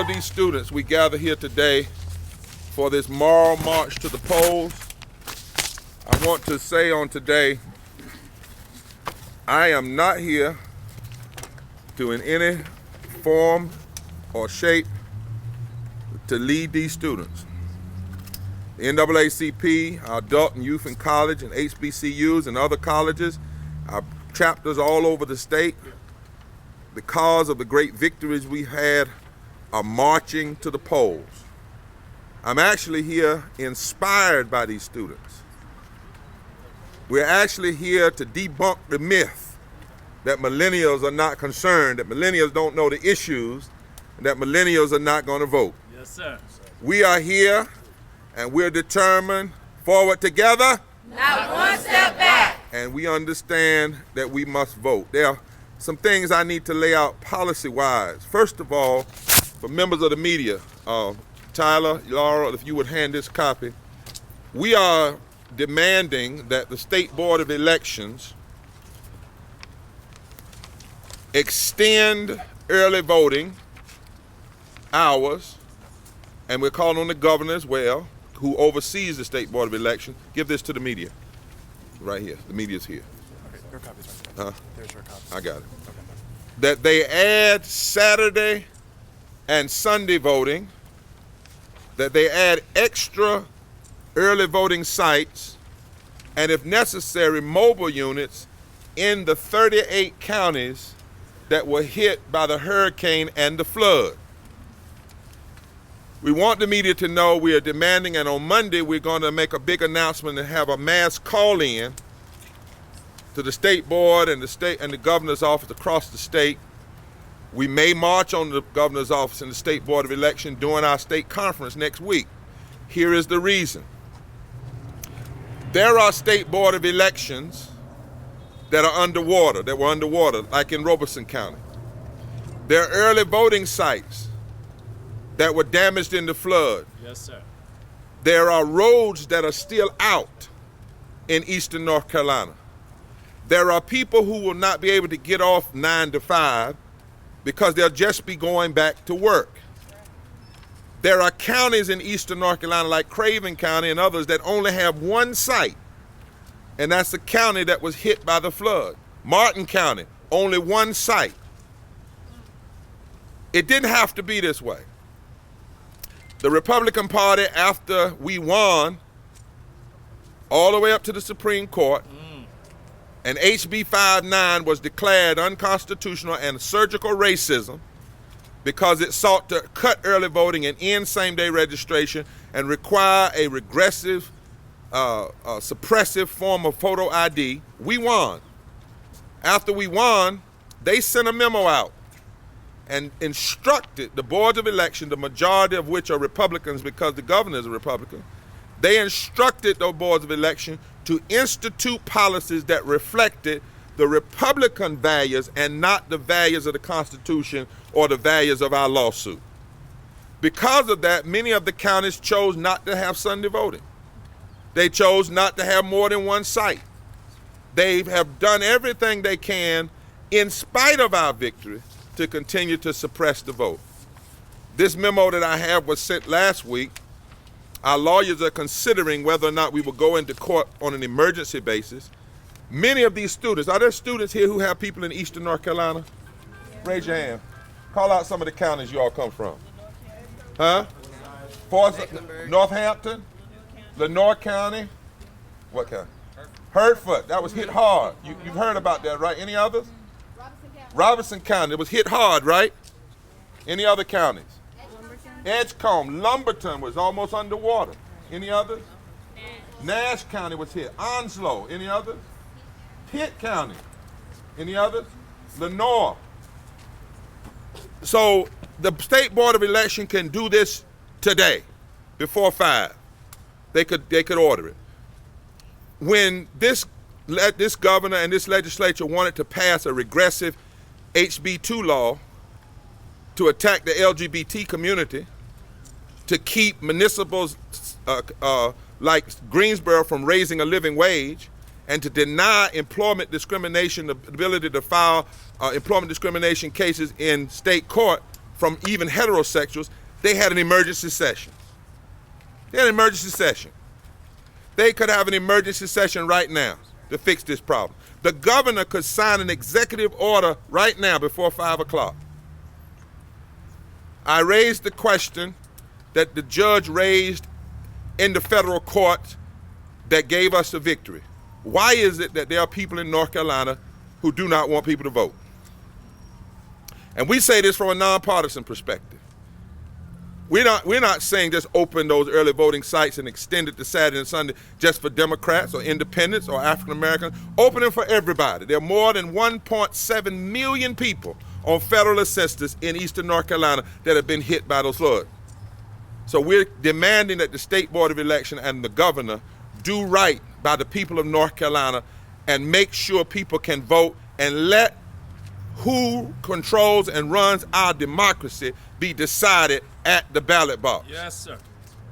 of these students, we gather here today for this moral march to the polls. I want to say on today, I am not here to in any form or shape to lead these students. The NAACP, our adult and youth in college and HBCUs and other colleges, our chapters all over the state, because of the great victories we had, are marching to the polls. I'm actually here inspired by these students. We're actually here to debunk the myth that millennials are not concerned, that millennials don't know the issues, and that millennials are not going to vote. Yes, sir. We are here and we're determined, forward together, not one step back. And we understand that we must vote. There are some things I need to lay out policy-wise. First of all, for members of the media, Tyler, Laura, if you would hand this copy, we are demanding that the State Board of Elections extend early voting hours, and we're calling on the governor as well, who oversees the State Board of Elections. Give this to the media, right here. The media's here. Okay, your copy's right there. Huh? There's your copy. I got it. Okay. That they add Saturday and Sunday voting, that they add extra early voting sites, and if necessary, mobile units in the 38 counties that were hit by the hurricane and the flood. We want the media to know we are demanding, and on Monday we're going to make a big announcement and have a mass call-in to the state board and the state and the governor's office across the state. We may march on the governor's office and the State Board of Election during our state conference next week. Here is the reason. There are State Board of Elections that are underwater, that were underwater, like in Robeson County. There are early voting sites that were damaged in the flood. Yes, sir. There are roads that are still out in eastern North Carolina. There are people who will not be able to get off 9 to 5 because they'll just be going back to work. There are counties in eastern North Carolina like Craven County and others that only have one site, and that's the county that was hit by the flood. Martin County, only one site. It didn't have to be this way. The Republican Party, after we won all the way up to the Supreme Court, and HB 59 was declared unconstitutional and surgical racism because it sought to cut early voting and end same-day registration and require a regressive, suppressive form of photo ID. We won. After we won, they sent a memo out and instructed the boards of election, the majority of which are Republicans because the governor is a Republican, they instructed those boards of election to institute policies that reflected the Republican values and not the values of the Constitution or the values of our lawsuit. Because of that, many of the counties chose not to have Sunday voting. They chose not to have more than one site. They have done everything they can, in spite of our victory, to continue to suppress the vote. This memo that I have was sent last week. Our lawyers are considering whether or not we will go into court on an emergency basis. Many of these students, are there students here who have people in eastern North Carolina? Raise your hand. Call out some of the counties you all come from. Huh? Northampton? Lenore County? What county? Hertford. That was hit hard. You've heard about that, right? Any others? Robinson County. It was hit hard, right? Any other counties? Edgecombe. Lumberton was almost underwater. Any others? Nash County was hit. Onslow. Any others? Pitt County. Any others? Lenore. So the State Board of Election can do this today, before 5. They could order it. When this governor and this legislature wanted to pass a regressive HB2 law to attack the LGBT community, to keep municipals like Greensboro from raising a living wage, and to deny employment discrimination the ability to file employment discrimination cases in state court, from even heterosexuals, they had an emergency session. They had an emergency session. They could have an emergency session right now to fix this problem. The governor could sign an executive order right now before 5 o'clock. I raised the question that the judge raised in the federal court that gave us the victory. Why is it that there are people in North Carolina who do not want people to vote? And we say this from a nonpartisan perspective. We're not saying just open those early voting sites and extend it to Saturday and Sunday just for Democrats or independents or African Americans. Open them for everybody. There are more than 1.7 million people on federal assistance in eastern North Carolina that have been hit by those floods. So we're demanding that the State Board of Election and the governor do right by the people of North Carolina and make sure people can vote and let who controls and runs our democracy be decided at the ballot box. Yes, sir.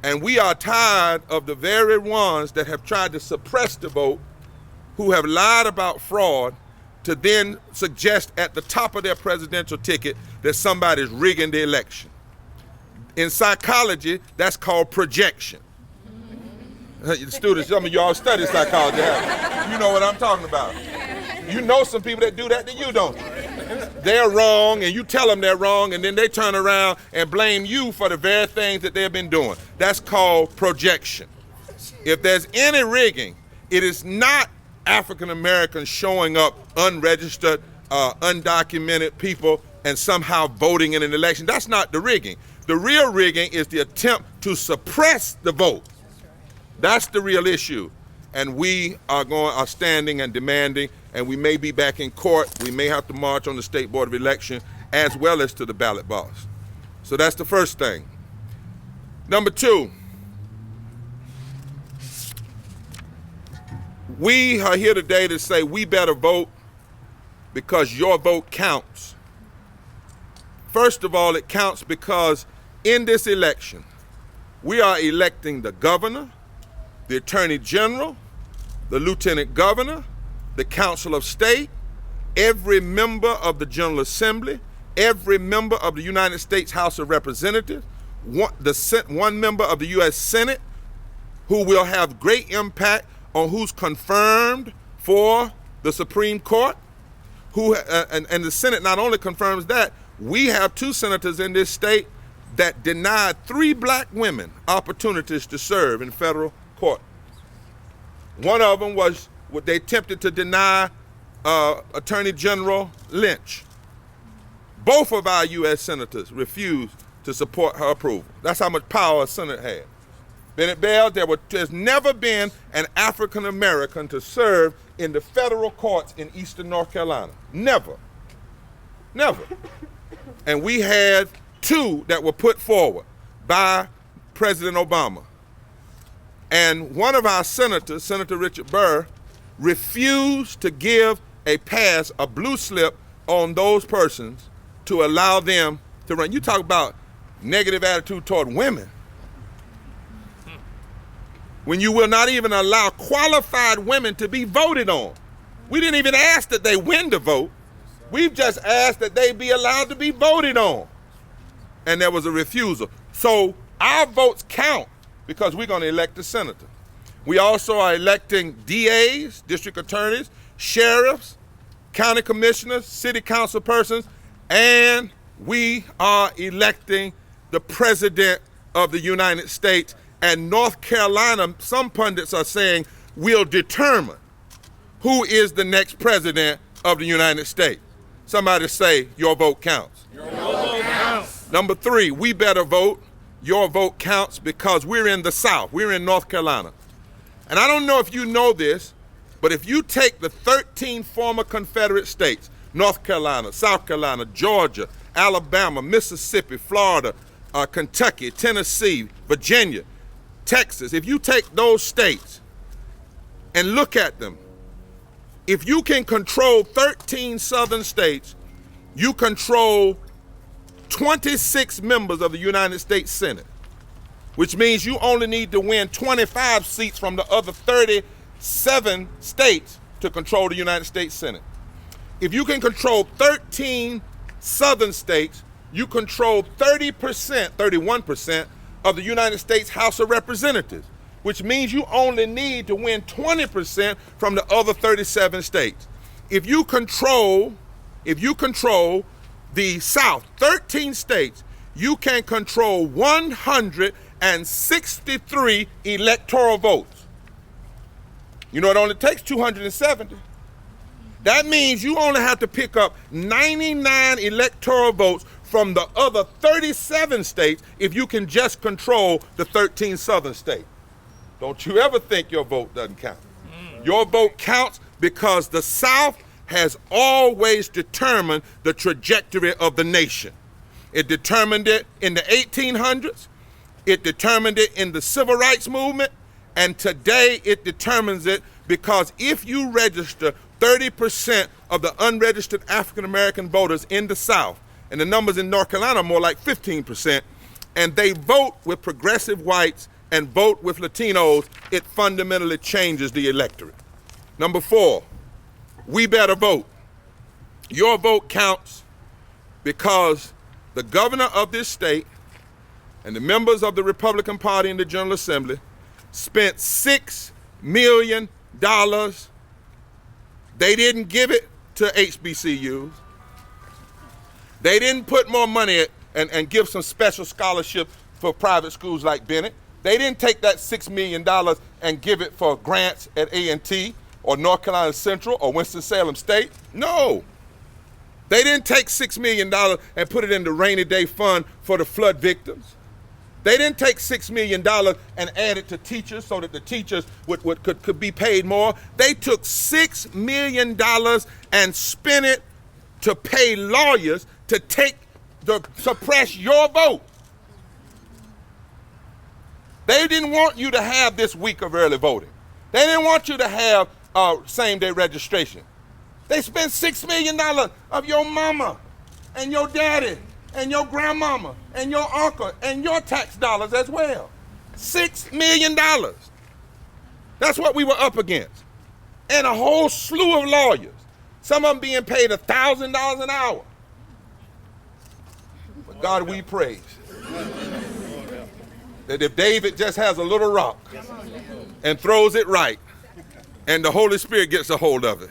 And we are tired of the very ones that have tried to suppress the vote, who have lied about fraud, to then suggest at the top of their presidential ticket that somebody's rigging the election. In psychology, that's called projection. Students, some of y'all study psychology. You know what I'm talking about. You know some people that do that you don't. They're wrong and you tell them they're wrong, and then they turn around and blame you for the very things that they've been doing. That's called projection. If there's any rigging, it is not African Americans showing up unregistered, undocumented people and somehow voting in an election. That's not the rigging. The real rigging is the attempt to suppress the vote. That's the real issue. And we are standing and demanding, and we may be back in court. We may have to march on the State Board of Election as well as to the ballot box. So that's the first thing. Number two, we are here today to say we better vote because your vote counts. First of all, it counts because in this election, we are electing the governor, the attorney general, the lieutenant governor, the council of state, every member of the General Assembly, every member of the United States House of Representatives, one member of the U.S. Senate, who will have great impact on who's confirmed for the Supreme Court, and the Senate not only confirms that, we have 2 senators in this state that denied 3 black women opportunities to serve in federal court. One of them was what they attempted to deny Attorney General Lynch. Both of our U.S. senators refused to support her approval. That's how much power a Senate had. Bennett Bell, there's never been an African American to serve in the federal courts in eastern North Carolina. Never. Never. And we had 2 that were put forward by President Obama. And one of our senators, Senator Richard Burr, refused to give a pass, a blue slip on those persons to allow them to run. You talk about negative attitude toward women. When you will not even allow qualified women to be voted on. We didn't even ask that they win the vote. We've just asked that they be allowed to be voted on. And there was a refusal. So our votes count because we're going to elect a senator. We also are electing DAs, district attorneys, sheriffs, county commissioners, city council persons, and we are electing the president of the United States. And North Carolina, some pundits are saying, will determine who is the next president of the United States. Somebody say, your vote counts. Your vote counts. Number 3, we better vote. Your vote counts because we're in the South. We're in North Carolina. And I don't know if you know this, but if you take the 13 former Confederate states, North Carolina, South Carolina, Georgia, Alabama, Mississippi, Florida, Kentucky, Tennessee, Virginia, Texas, if you take those states and look at them, if you can control 13 southern states, you control 26 members of the United States Senate, which means you only need to win 25 seats from the other 37 states to control the United States Senate. If you can control 13 southern states, you control 30%, 31% of the United States House of Representatives, which means you only need to win 20% from the other 37 states. If you control the South, 13 states, you can control 163 electoral votes. You know, it only takes 270. That means you only have to pick up 99 electoral votes from the other 37 states if you can just control the 13 southern states. Don't you ever think your vote doesn't count. Your vote counts because the South has always determined the trajectory of the nation. It determined it in the 1800s, it determined it in the Civil Rights Movement, and today it determines it because if you register 30% of the unregistered African American voters in the South, and the numbers in North Carolina are more like 15%, and they vote with progressive whites and vote with Latinos, it fundamentally changes the electorate. Number 4, we better vote. Your vote counts because the governor of this state and the members of the Republican Party in the General Assembly spent $6 million. They didn't give it to HBCUs. They didn't put more money and give some special scholarship for private schools like Bennett. They didn't take that $6 million and give it for grants at A&T or North Carolina Central or Winston-Salem State. No. They didn't take $6 million and put it in the rainy day fund for the flood victims. They didn't take $6 million and add it to teachers so that the teachers could be paid more. They took $6 million and spent it to pay lawyers to suppress your vote. They didn't want you to have this week of early voting. They didn't want you to have same-day registration. They spent $6 million of your mama and your daddy and your grandmama and your uncle and your tax dollars as well. $6 million. That's what we were up against. And a whole slew of lawyers, some of them being paid $1,000 an hour. But God, we praise that if David just has a little rock and throws it right, and the Holy Spirit gets a hold of it,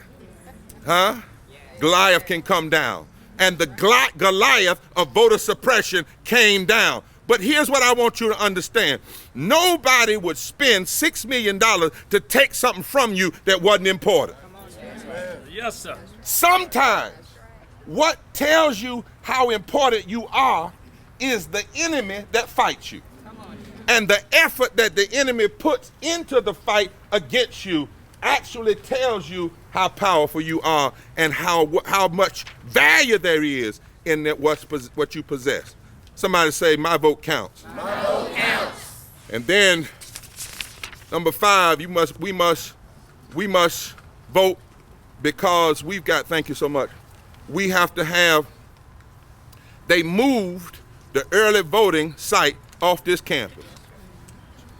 Goliath can come down. And the Goliath of voter suppression came down. But here's what I want you to understand. Nobody would spend $6 million to take something from you that wasn't important. Yes, sir. Sometimes what tells you how important you are is the enemy that fights you. And the effort that the enemy puts into the fight against you actually tells you how powerful you are and how much value there is in that what you possess. Somebody say, my vote counts. My vote counts. And then, number 5, we must vote because we've got, thank you so much, we have to have, they moved the early voting site off this campus.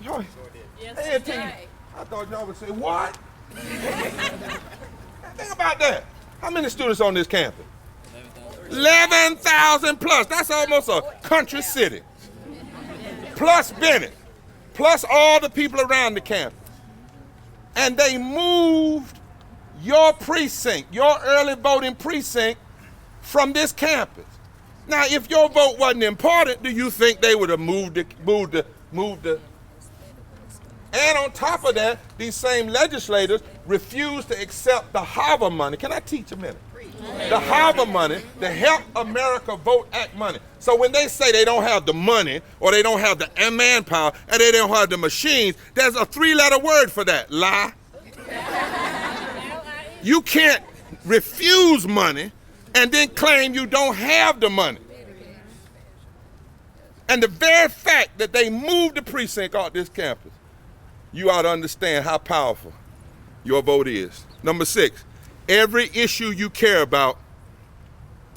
Yes, I thought y'all would say, what? Think about that. How many students on this campus? 11,000 plus. That's almost a country city. Plus Bennett. Plus all the people around the campus. And they moved your precinct, your early voting precinct, from this campus. Now, if your vote wasn't important, do you think they would have moved the And on top of that, these same legislators refuse to accept the Harvard money. Can I teach a minute? The Harvard money, the Help America Vote Act money. So when they say they don't have the money or they don't have the manpower and they don't have the machines, there's a 3-letter word for that, lie. You can't refuse money and then claim you don't have the money. And the very fact that they moved the precinct off this campus, you ought to understand how powerful your vote is. Number 6, every issue you care about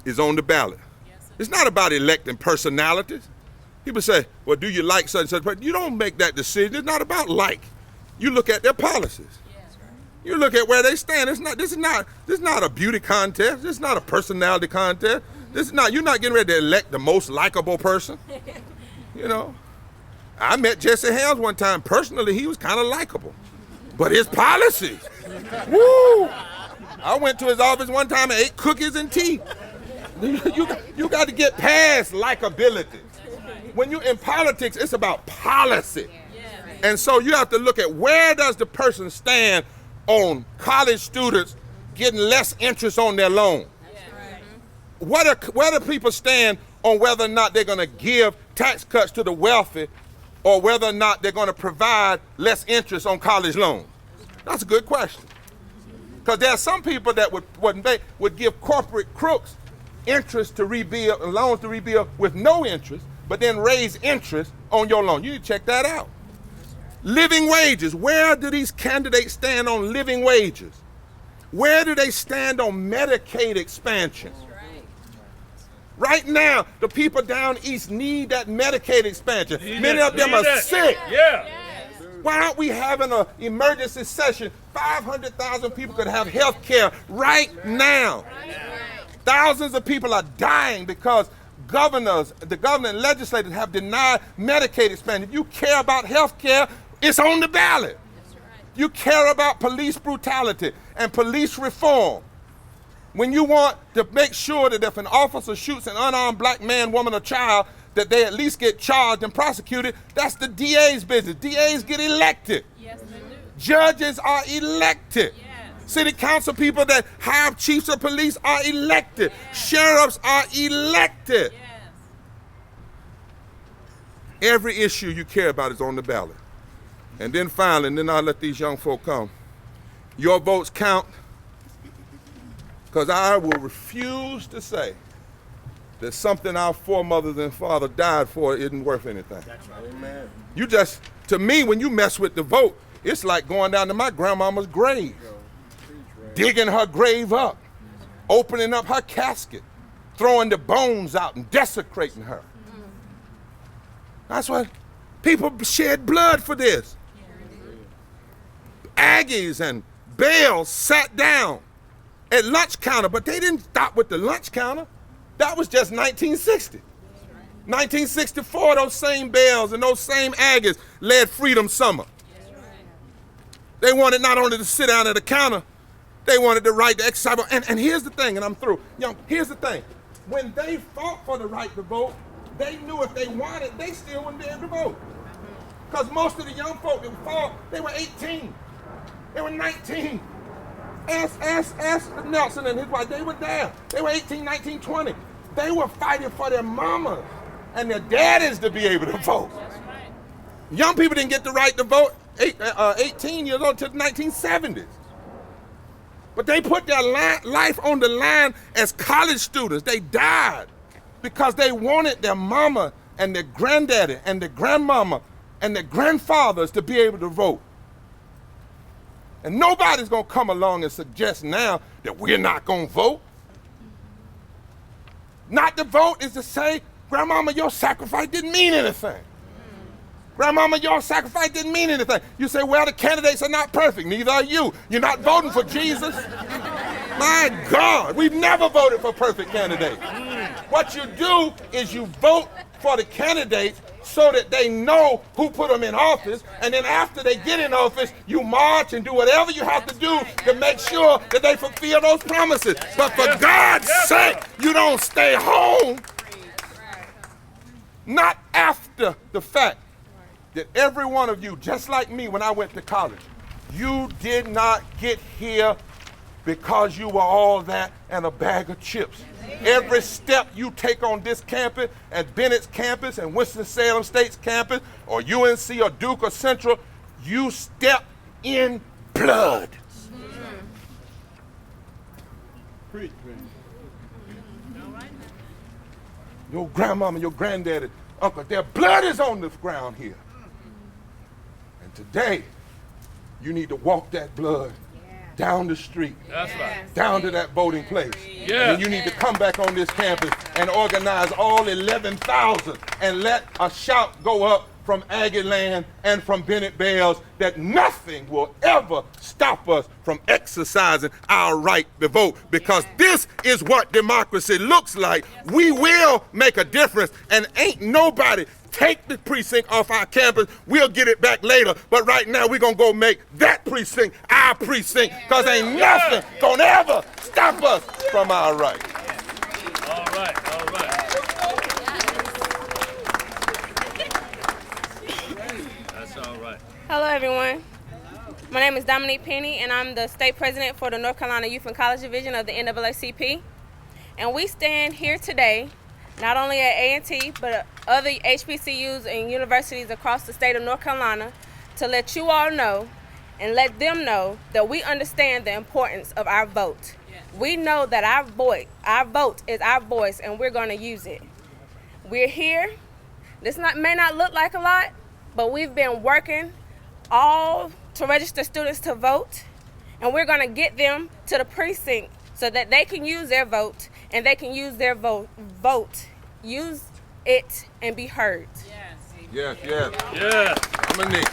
is on the ballot. It's not about electing personalities. People say, well, do you like such and such person? You don't make that decision. It's not about like. You look at their policies. You look at where they stand. This is not a beauty contest. It's not a personality contest. You're not getting ready to elect the most likable person. You know, I met Jesse Helms one time. Personally, he was kind of likable, but his policies, woo! I went to his office one time and ate cookies and tea. You got to get past likability. When you're in politics, it's about policy. And so you have to look at where does the person stand on college students getting less interest on their loan. Where do people stand on whether or not they're going to give tax cuts to the wealthy or whether or not they're going to provide less interest on college loans? That's a good question. Because there are some people that would give corporate crooks interest to rebuild, loans to rebuild with no interest, but then raise interest on your loan. You need to check that out. Living wages. Where do these candidates stand on living wages? Where do they stand on Medicaid expansion? Right now, the people down east need that Medicaid expansion. Many of them are sick. Yeah. Why aren't we having an emergency session? 500,000 people could have health care right now. Thousands of people are dying because the governor and legislators have denied Medicaid expansion. If you care about health care, it's on the ballot. You care about police brutality and police reform. When you want to make sure that if an officer shoots an unarmed black man, woman, or child, that they at least get charged and prosecuted, that's the DA's business. DA's get elected. Yes, they do. Judges are elected. Yes. City council people that have chiefs of police are elected. Yes. Sheriffs are elected. Yes. Every issue you care about is on the ballot. And then finally, and then I'll let these young folk come. Your votes count, because I will refuse to say that something our foremothers and fathers died for isn't worth anything. That's right. Amen. You just, to me, when you mess with the vote, it's like going down to my grandmama's grave, digging her grave up, opening up her casket, throwing the bones out and desecrating her. That's why people shed blood for this. Aggies and Bales sat down at lunch counter, but they didn't stop with the lunch counter. That was just 1960. 1964, those same Bales and those same Aggies led Freedom Summer. They wanted not only to sit down at a counter, they wanted the right to exercise. And here's the thing, and I'm through. Here's the thing. When they fought for the right to vote, they knew if they wanted, they still wouldn't be able to vote. Because most of the young folk that fought, they were 18. They were 19. Ask Nelson and his wife, they were there. They were 18, 19, 20. They were fighting for their mamas and their daddies to be able to vote. Young people didn't get the right to vote 18 years old until the 1970s. But they put their life on the line as college students. They died because they wanted their mama and their granddaddy and their grandmama and their grandfathers to be able to vote. And nobody's going to come along and suggest now that we're not going to vote. Not to vote is to say, Grandmama, your sacrifice didn't mean anything. Grandmama, your sacrifice didn't mean anything. You say, well, the candidates are not perfect. Neither are you. You're not voting for Jesus. My God, we've never voted for perfect candidates. What you do is you vote for the candidates so that they know who put them in office, and then after they get in office, you march and do whatever you have to do to make sure that they fulfill those promises. But for God's sake, you don't stay home. Not after the fact that every one of you, just like me when I went to college, you did not get here because you were all that and a bag of chips. Every step you take on this campus, at Bennett's campus and Winston-Salem State's campus, or UNC or Duke or Central, you step in blood. Your grandmama, your granddaddy, uncle, their blood is on the ground here. And today, you need to walk that blood down the street, That's right. down to that voting place. Yeah. And you need to come back on this campus and organize all 11,000 and let a shout go up from Aggie Land and from Bennett Bells that nothing will ever stop us from exercising our right to vote, because this is what democracy looks like. We will make a difference, and ain't nobody take the precinct off our campus. We'll get it back later, but right now we're gonna go make that precinct our precinct, because ain't nothing gonna ever stop us from our right. All right, all right. That's all right. Hello, everyone. My name is Dominique Penny, and I'm the state president for the North Carolina Youth and College Division of the NAACP. And we stand here today, not only at A&T, but other HBCUs and universities across the state of North Carolina, to let you all know and let them know that we understand the importance of our vote. We know that our vote is our voice, and we're going to use it. We're here. This may not look like a lot, but we've been working all to register students to vote, and we're going to get them to the precinct so that they can use their vote, and they can use their vote, use it, and be heard. Yes, yes. Yeah. Dominique.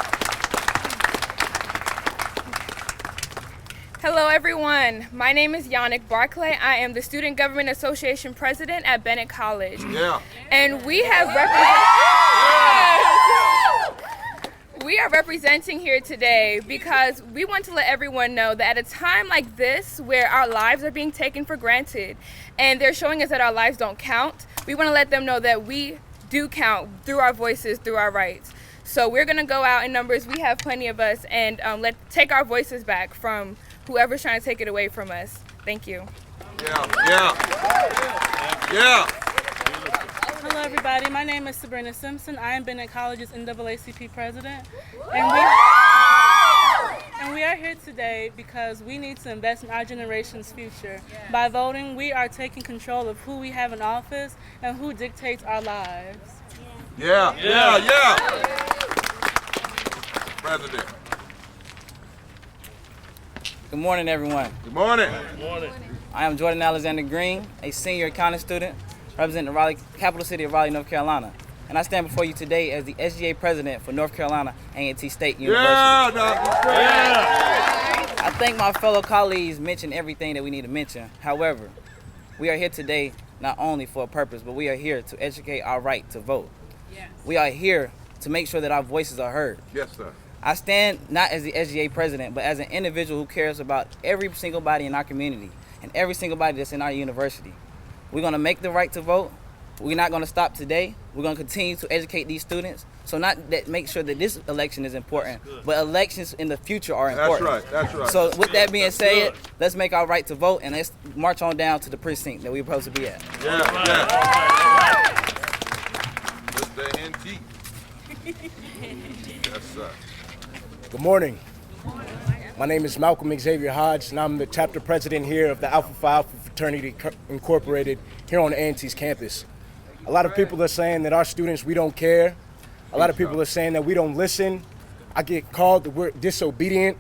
Hello, everyone. My name is Yannick Barclay. I am the Student Government Association president at Bennett College. Yeah. And we are representing here today because we want to let everyone know that at a time like this, where our lives are being taken for granted and they're showing us that our lives don't count, we want to let them know that we do count through our voices, through our rights. So we're going to go out in numbers. We have plenty of us, and take our voices back from whoever's trying to take it away from us. Thank you. Yeah. Hello, everybody. My name is Sabrina Simpson. I am Bennett College's NAACP president. And we are here today because we need to invest in our generation's future. By voting, we are taking control of who we have in office and who dictates our lives. Yeah. President. Good morning, everyone. Good morning. Good morning. I am Jordan Alexander Green, a senior accounting student representing the Raleigh, capital city of Raleigh, North Carolina. And I stand before you today as the SGA president for North Carolina A&T State University. I think my fellow colleagues mentioned everything that we need to mention. However, we are here today not only for a purpose, but we are here to educate our right to vote. Yes. We are here to make sure that our voices are heard. Yes, sir. I stand not as the SGA president, but as an individual who cares about every single body in our community and every single body that's in our university. We're going to make the right to vote. We're not going to stop today. We're going to continue to educate these students. So not that make sure that this election is important, but elections in the future are important. That's right. So with that being said, let's make our right to vote, and let's march on down to the precinct that we're supposed to be at. Yeah. Mr. NT. Yes, sir. Good morning. My name is Malcolm Xavier Hodge, and I'm the chapter president here of the Alpha Phi Alpha Fraternity Incorporated here on A&T's campus. A lot of people are saying that our students, we don't care. A lot of people are saying that we don't listen. I get called the word disobedient.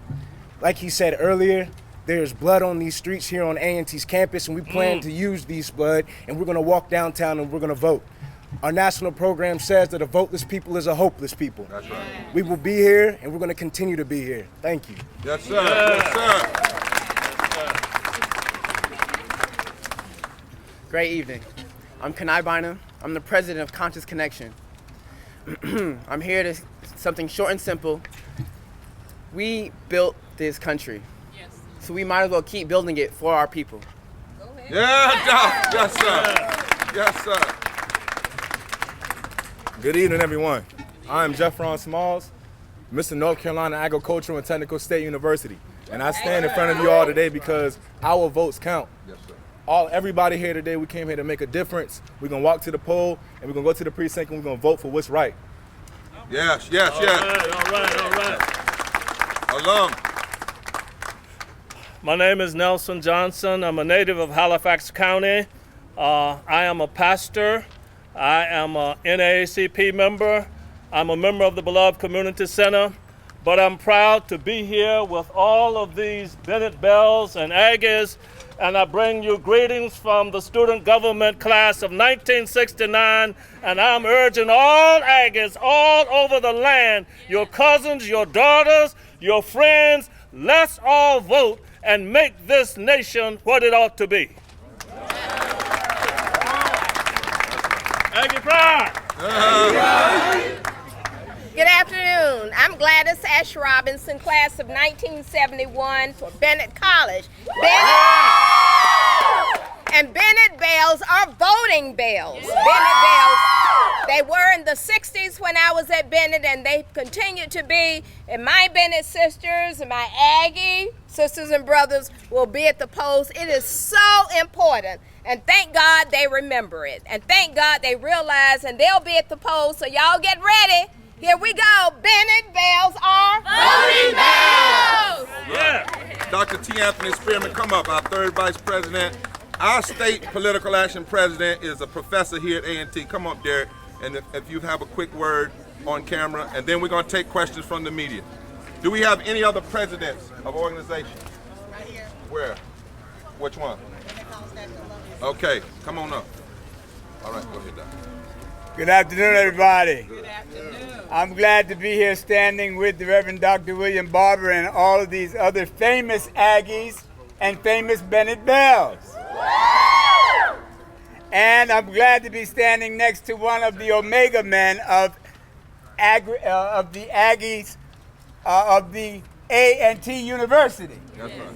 Like he said earlier, there's blood on these streets here on A&T's campus, and we plan to use these blood, and we're going to walk downtown and we're going to vote. Our national program says that a voteless people is a hopeless people. That's right. We will be here, and we're going to continue to be here. Thank you. Yes, sir. Yes, sir. Great evening. I'm Kanai Bynum. I'm the president of Conscious Connection. I'm here to something short and simple. We built this country, so we might as well keep building it for our people. Yeah, Doc. Yes, sir. Yes, sir. Good evening, everyone. I am Jeffron Smalls, Mr. North Carolina Agricultural and Technical State University. And I stand in front of you all today because our votes count. Yes, sir. Everybody here today, we came here to make a difference. We're going to walk to the poll, and we're going to go to the precinct, and we're going to vote for what's right. Yes. All right. Alum. My name is Nelson Johnson. I'm a native of Halifax County. I am a pastor. I am a NAACP member. I'm a member of the Beloved Community Center. but I'm proud to be here with all of these Bennett Bells and Aggies, and I bring you greetings from the student government class of 1969, and I'm urging all Aggies all over the land, your cousins, your daughters, your friends, let's all vote and make this nation what it ought to be. Aggie pride! Good afternoon. I'm Gladys Ash Robinson, class of 1971 for Bennett College. Bennett bells are voting bells. Bennett bells, they were in the 60s when I was at Bennett, and they continue to be. And my Bennett sisters and my Aggie sisters and brothers will be at the polls. It is so important. And thank God they remember it. And thank God they realize, and they'll be at the polls. So y'all get ready. Here we go. Bennett bells are voting bells. Yeah. Dr. T. Anthony Spearman, come up, our third vice president. Our state political action president is a professor here at A&T. Come up, Derek, and if you have a quick word on camera, and then we're going to take questions from the media. Do we have any other presidents of organizations? Right here. Where? Which one? Okay, come on up. All right, go ahead, Doc. Good afternoon, everybody. Good afternoon. I'm glad to be here standing with the Reverend Dr. William Barber and all of these other famous Aggies and famous Bennett Bells. And I'm glad to be standing next to one of the Omega men of the Aggies of the A&T University. That's right.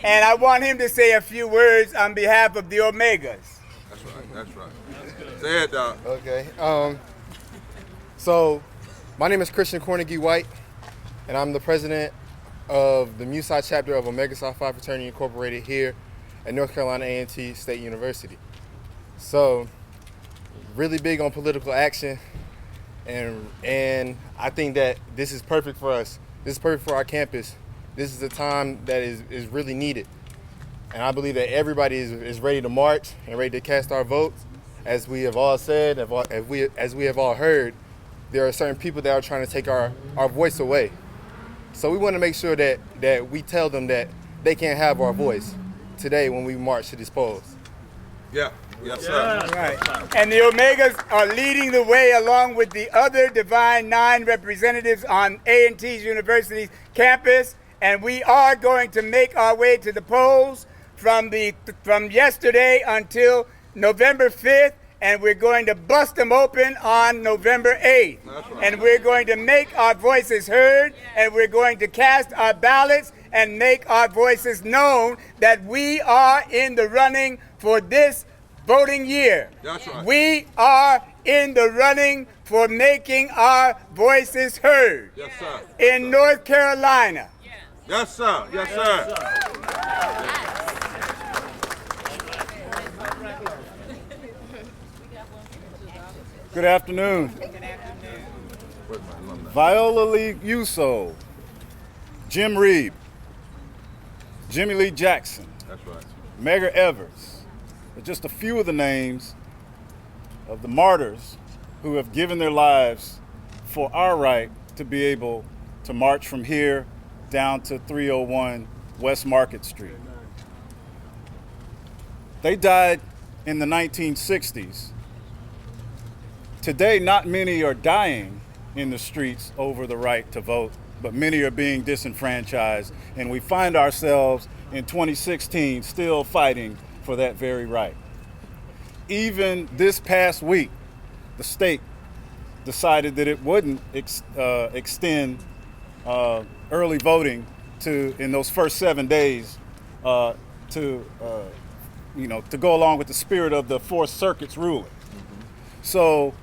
And I want him to say a few words on behalf of the Omegas. That's right, that's right. Say it, Doc. Okay. So, my name is Christian Cornegie White, and I'm the president of the Mu Psi chapter of Omega Psi Phi Fraternity Incorporated here at North Carolina A&T State University. So, really big on political action, and I think that this is perfect for us. This is perfect for our campus. This is a time that is really needed. And I believe that everybody is ready to march and ready to cast our votes. As we have all said, as we have all heard, there are certain people that are trying to take our voice away. So we want to make sure that we tell them that they can't have our voice today when we march to these polls. Yeah, yes, sir. All right. And the Omegas are leading the way along with the other Divine Nine representatives on A&T University's campus, and we are going to make our way to the polls from yesterday until November 5th, and we're going to bust them open on November 8th. Right. And we're going to make our voices heard, and we're going to cast our ballots and make our voices known that we are in the running for this voting year. That's right. We are in the running for making our voices heard. Yes, sir. In North Carolina. Yes, sir. Yes, sir. Good afternoon. Viola Lee Uso, Jim Reed, Jimmy Lee Jackson, that's right. Medgar Evers are just a few of the names of the martyrs who have given their lives for our right to be able to march from here down to 301 West Market Street. They died in the 1960s. Today, not many are dying in the streets over the right to vote, but many are being disenfranchised, and we find ourselves in 2016 still fighting for that very right. Even this past week, the state decided that it wouldn't extend early voting in those first 7 days to go along with the spirit of the Fourth Circuit's ruling. Mm-hmm. So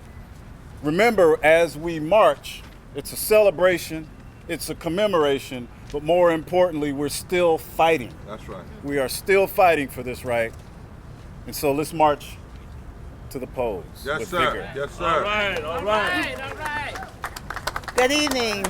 remember, as we march, it's a celebration, it's a commemoration, but more importantly, we're still fighting. That's right. We are still fighting for this right. And so let's march to the polls. Yes, sir. Vigor. Yes, sir. All right, all right. All right. Good evening.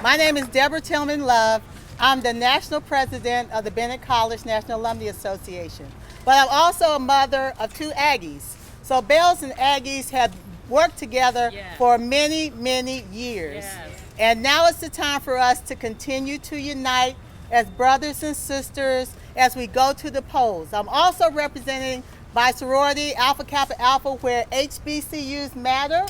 My name is Deborah Tillman Love. I'm the national president of the Bennett College National Alumni Association. But I'm also a mother of two Aggies. So Bells and Aggies have worked together for many, many years. Yes. And now it's the time for us to continue to unite as brothers and sisters as we go to the polls. I'm also representing by sorority Alpha Kappa Alpha, where HBCUs matter,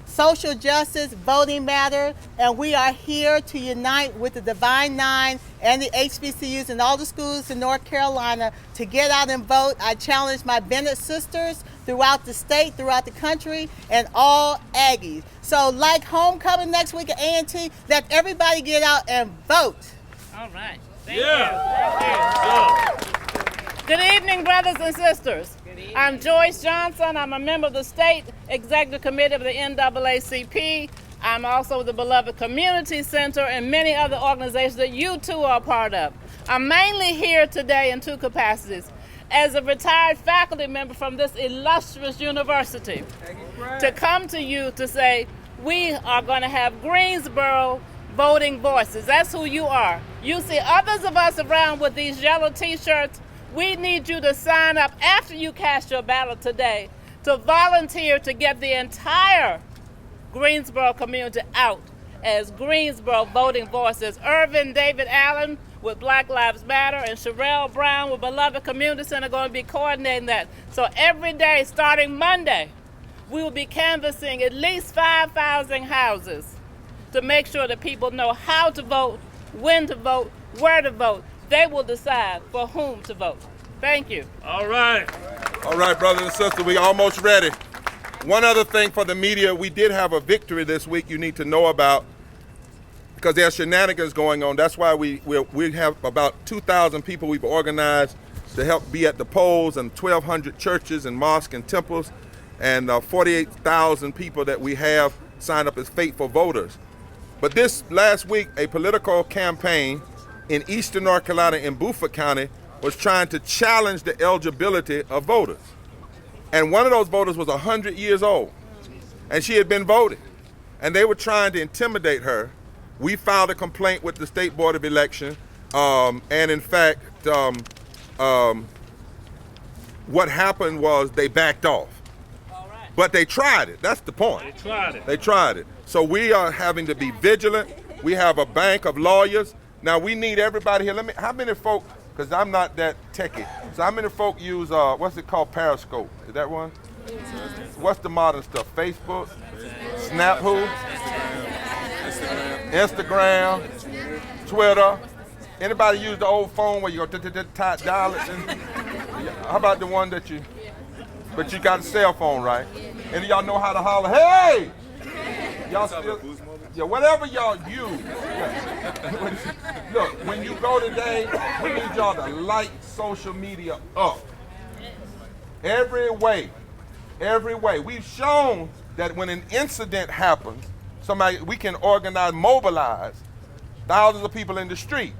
social justice, voting matter, and we are here to unite with the Divine Nine and the HBCUs and all the schools in North Carolina to get out and vote. I challenge my Bennett sisters throughout the state, throughout the country, and all Aggies. So like homecoming next week at A&T, let everybody get out and vote. All right. Thank you. Thank you. Good evening, brothers and sisters. I'm Joyce Johnson. I'm a member of the State Executive Committee of the NAACP. I'm also the beloved Community Center and many other organizations that you too are a part of. I'm mainly here today in two capacities. As a retired faculty member from this illustrious university, to come to you to say, we are going to have Greensboro voting voices. That's who you are. You see others of us around with these yellow t-shirts. We need you to sign up after you cast your ballot today to volunteer to get the entire Greensboro community out as Greensboro voting voices. Irvin David Allen with Black Lives Matter and Sherelle Brown with Beloved Community Center are going to be coordinating that. So every day starting Monday, we will be canvassing at least 5,000 houses to make sure that people know how to vote, when to vote, where to vote. They will decide for whom to vote. Thank you. All right. All right, brothers and sisters, we almost ready. One other thing for the media, we did have a victory this week you need to know about because there's shenanigans going on. That's why we have about 2,000 people we've organized to help be at the polls and 1,200 churches and mosques and temples and 48,000 people that we have signed up as faithful voters. But this last week, a political campaign in eastern North Carolina in Beaufort County was trying to challenge the eligibility of voters. And one of those voters was 100 years old, and she had been voting. And they were trying to intimidate her. We filed a complaint with the State Board of Election, and in fact, what happened was they backed off. But they tried it, that's the point. They tried it. They tried it. So we are having to be vigilant. We have a bank of lawyers. Now we need everybody here. How many folk, because I'm not that techie, so how many folk use, what's it called, Periscope? Is that one? What's the modern stuff? Facebook? Snap who? Instagram, Twitter. Anybody use the old phone where you go dial it? How about the one that you, but you got a cell phone, right? And y'all know how to holler, hey! Y'all still, yeah, whatever y'all use. Yeah. Look, when you go today, we need y'all to light social media up. Every way. We've shown that when an incident happens, we can organize, mobilize thousands of people in the street.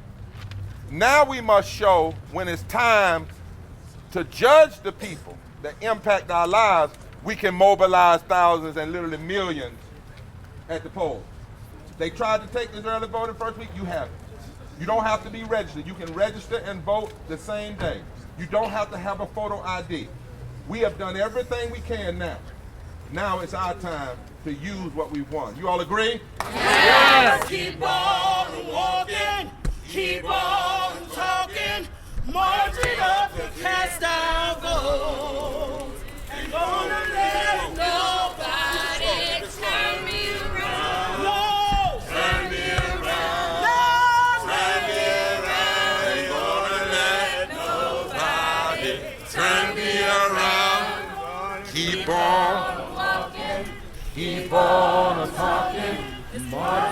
Now we must show when it's time to judge the people that impact our lives, we can mobilize thousands and literally millions at the polls. They tried to take this early voting first week, you have it. You don't have to be registered. You can register and vote the same day. You don't have to have a photo ID. We have done everything we can now. Now it's our time to use what we've won. You all agree? Yes! Keep on walking, keep on talking, marching up to cast our vote. And gonna let nobody turn me around. No! Turn me around. No! Turn me around. Ain't gonna let nobody turn me around. Keep on walking, keep on talking, marching